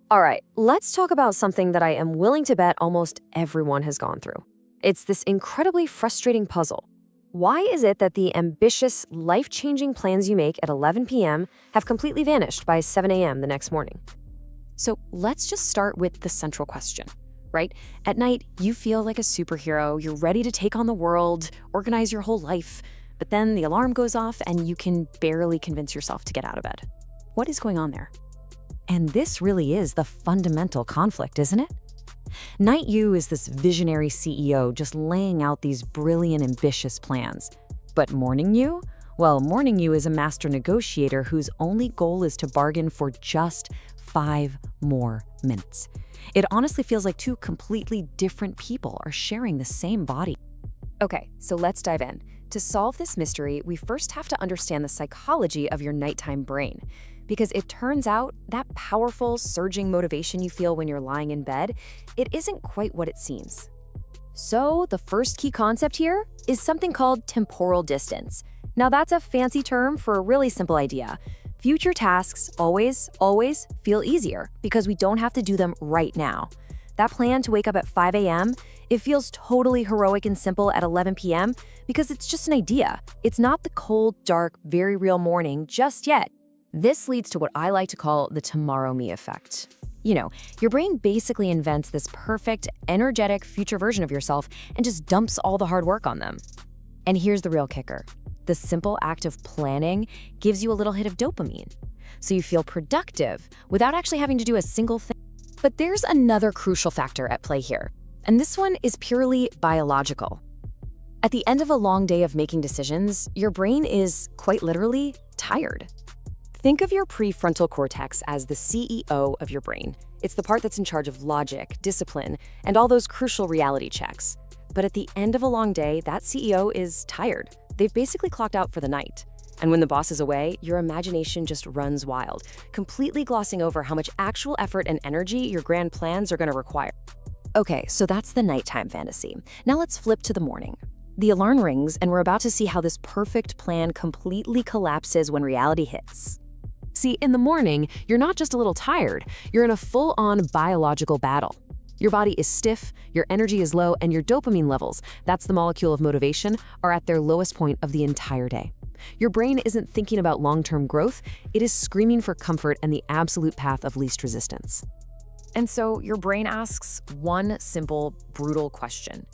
All right, let's talk about something that I am willing to bet almost everyone has gone through. It's this incredibly frustrating puzzle. Why is it that the ambitious, life changing plans you make at 11 p.m. have completely vanished by 7 a.m. the next morning? So let's just start with the central question, right? At night, you feel like a superhero, you're ready to take on the world, organize your whole life, but then the alarm goes off and you can barely convince yourself to get out of bed. What is going on there? And this really is the fundamental conflict, isn't it? Night You is this visionary CEO just laying out these brilliant, ambitious plans. But Morning You? Well, Morning You is a master negotiator whose only goal is to bargain for just 5 more minutes. It honestly feels like two completely different people are sharing the same body. Okay, so let's dive in. To solve this mystery, we first have to understand the psychology of your nighttime brain. Because it turns out that powerful, surging motivation you feel when you're lying in bed, it isn't quite what it seems. So the first key concept here is something called temporal distance. Now that's a fancy term for a really simple idea. Future tasks always feel easier because we don't have to do them right now. That plan to wake up at 5 a.m., it feels totally heroic and simple at 11 p.m. because it's just an idea. It's not the cold, dark, very real morning just yet. This leads to what I like to call the tomorrow me effect. You know, your brain basically invents this perfect, energetic future version of yourself and just dumps all the hard work on them. And here's the real kicker. The simple act of planning gives you a little hit of dopamine. So you feel productive without actually having to do a single thing. But there's another crucial factor at play here, and this one is purely biological. At the end of a long day of making decisions, your brain is, quite literally, tired. Think of your prefrontal cortex as the CEO of your brain. It's the part that's in charge of logic, discipline, and all those crucial reality checks. But at the end of a long day, that CEO is tired. They've basically clocked out for the night. And when the boss is away, your imagination just runs wild, completely glossing over how much actual effort and energy your grand plans are going to require. Okay, so that's the nighttime fantasy. Now let's flip to the morning. The alarm rings, and we're about to see how this perfect plan completely collapses when reality hits. See, in the morning, you're not just a little tired, you're in a full-on biological battle. Your body is stiff, your energy is low, and your dopamine levels, that's the molecule of motivation, are at their lowest point of the entire day. Your brain isn't thinking about long-term growth, it is screaming for comfort and the absolute path of least resistance. And so your brain asks one simple, brutal question.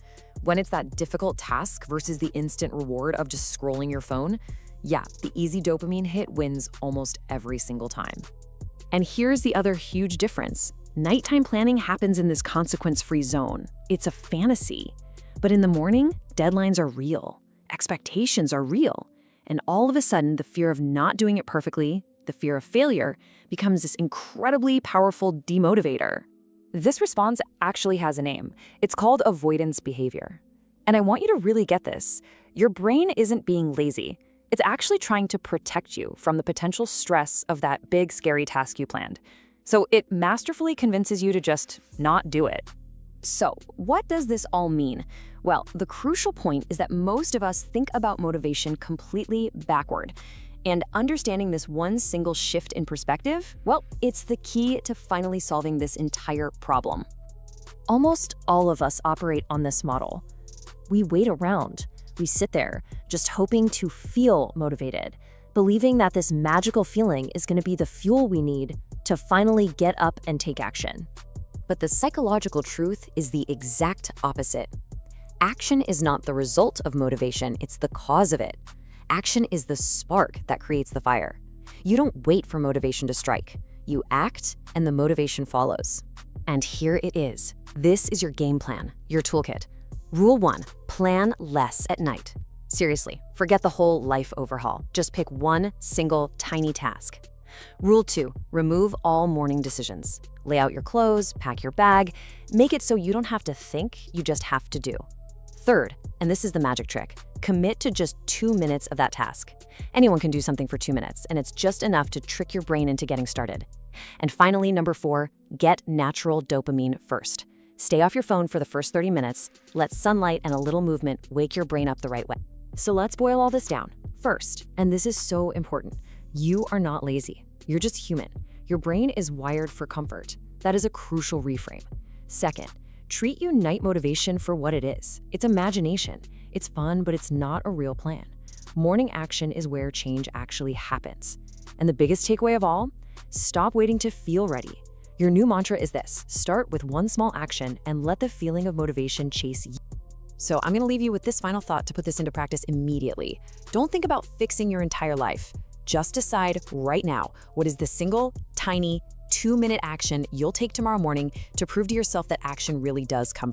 When it's that difficult task versus the instant reward of just scrolling your phone, yeah, the easy dopamine hit wins almost every single time. And here's the other huge difference. Nighttime planning happens in this consequence-free zone. It's a fantasy. But in the morning, deadlines are real. Expectations are real. And all of a sudden, the fear of not doing it perfectly, the fear of failure, becomes this incredibly powerful demotivator. This response actually has a name. It's called avoidance behavior. And I want you to really get this. Your brain isn't being lazy. It's actually trying to protect you from the potential stress of that big, scary task you planned. So it masterfully convinces you to just not do it. So what does this all mean? Well, the crucial point is that most of us think about motivation completely backward. And understanding this one single shift in perspective, well, it's the key to finally solving this entire problem. Almost all of us operate on this model. We wait around. We sit there, just hoping to feel motivated, believing that this magical feeling is going to be the fuel we need to finally get up and take action. But the psychological truth is the exact opposite. Action is not the result of motivation, it's the cause of it. Action is the spark that creates the fire. You don't wait for motivation to strike. You act, and the motivation follows. And here it is. This is your game plan, your toolkit. Rule 1, plan less at night. Seriously, forget the whole life overhaul. Just pick one single tiny task. Rule 2, remove all morning decisions. Lay out your clothes, pack your bag, make it so you don't have to think, you just have to do. Third, and this is the magic trick, commit to just 2 minutes of that task. Anyone can do something for 2 minutes, and it's just enough to trick your brain into getting started. And finally, number 4, get natural dopamine first. Stay off your phone for the first 30 minutes, let sunlight and a little movement wake your brain up the right way. So let's boil all this down. First, and this is so important, you are not lazy. You're just human. Your brain is wired for comfort. That is a crucial reframe. Second, treat your night motivation for what it is. It's imagination. It's fun, but it's not a real plan. Morning action is where change actually happens. And the biggest takeaway of all, stop waiting to feel ready. Your new mantra is this: start with one small action and let the feeling of motivation chase you. So I'm going to leave you with this final thought to put this into practice immediately. Don't think about fixing your entire life. Just decide right now what is the single, tiny, 2-minute action you'll take tomorrow morning to prove to yourself that action really does come